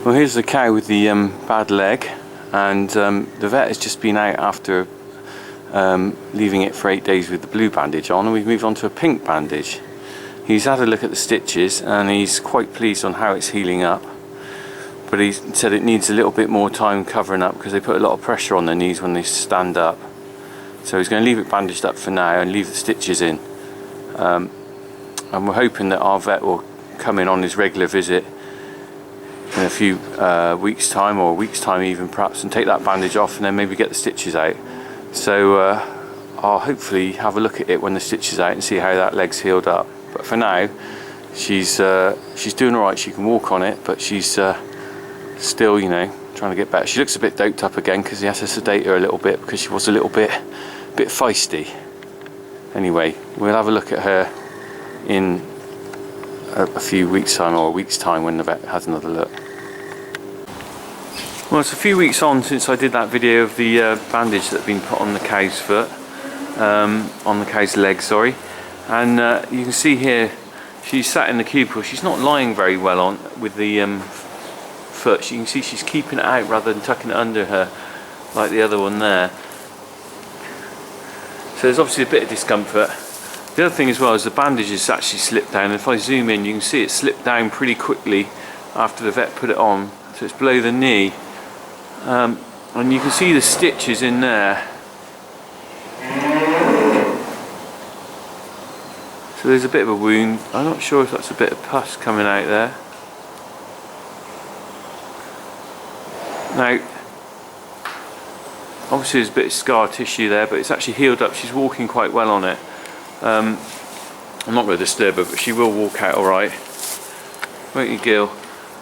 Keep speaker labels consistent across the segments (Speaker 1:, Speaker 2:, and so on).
Speaker 1: Well, here's the cow with the bad leg, and the vet has just been out after leaving it for 8 days with the blue bandage on, and we've moved on to a pink bandage. He's had a look at the stitches and he's quite pleased on how it's healing up, but he said it needs a little bit more time covering up because they put a lot of pressure on their knees when they stand up. So he's going to leave it bandaged up for now and leave the stitches in, and we're hoping that our vet will come in on his regular visit in a few weeks time, or a week's time even perhaps, and take that bandage off and then maybe get the stitches out. So I'll hopefully have a look at it when the stitches out and see how that leg's healed up. But for now she's doing alright. She can walk on it, but she's still, you know, trying to get better. She looks a bit doped up again because he has to sedate her a little bit because she was a little bit feisty. Anyway, we'll have a look at her in a few weeks time, or a week's time, when the vet has another look. Well, it's a few weeks on since I did that video of the bandage that had been put on the cow's foot, on the cow's leg, sorry. And you can see here she's sat in the cubicle. She's not lying very well on with the foot. You can see she's keeping it out rather than tucking it under her like the other one there. So there's obviously a bit of discomfort. The other thing as well is the bandage has actually slipped down. If I zoom in, you can see it slipped down pretty quickly after the vet put it on. So it's below the knee, and you can see the stitches in there. So there's a bit of a wound. I'm not sure if that's a bit of pus coming out there. Now, obviously there's a bit of scar tissue there, but it's actually healed up. She's walking quite well on it. I'm not going to disturb her, but she will walk out alright. Won't you, Gil?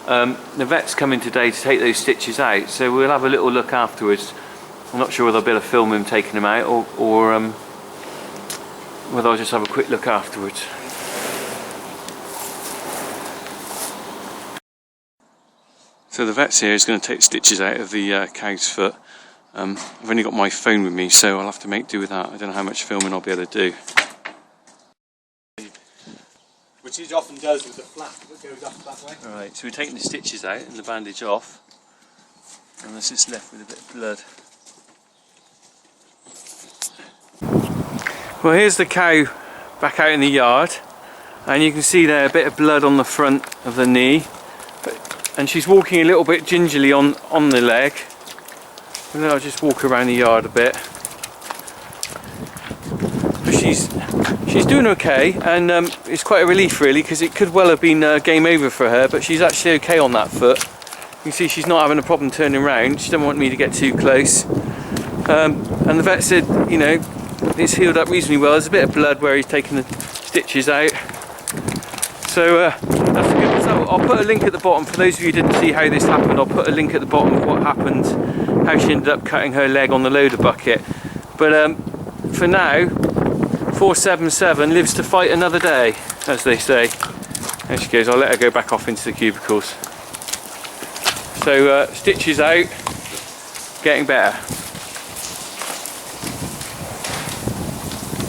Speaker 1: The vet's coming today to take those stitches out, so we'll have a little look afterwards. I'm not sure whether I'll be able to film him taking them out, or whether I'll just have a quick look afterwards. So the vet's here is going to take stitches out of the cow's foot. I've only got my phone with me, so I'll have to make do with that. I don't know how much filming I'll be able to do.
Speaker 2: Which he often does with the flap that goes up that way.
Speaker 1: Alright, so we're taking the stitches out and the bandage off, and this is left with a bit of blood. Well, here's the cow back out in the yard, and you can see there a bit of blood on the front of the knee, and she's walking a little bit gingerly on the leg. And then I'll just walk around the yard a bit. But she's doing okay, and it's quite a relief really, because it could well have been game over for her, but she's actually okay on that foot. You can see she's not having a problem turning around. She doesn't want me to get too close. And the vet said, you know, it's healed up reasonably well. There's a bit of blood where he's taken the stitches out. So that's a good result. I'll put a link at the bottom for those of you who didn't see how this happened. I'll put a link at the bottom of what happened, how she ended up cutting her leg on the loader bucket. But for now, 477 lives to fight another day, as they say. There she goes. I'll let her go back off into the cubicles. So stitches out, getting better.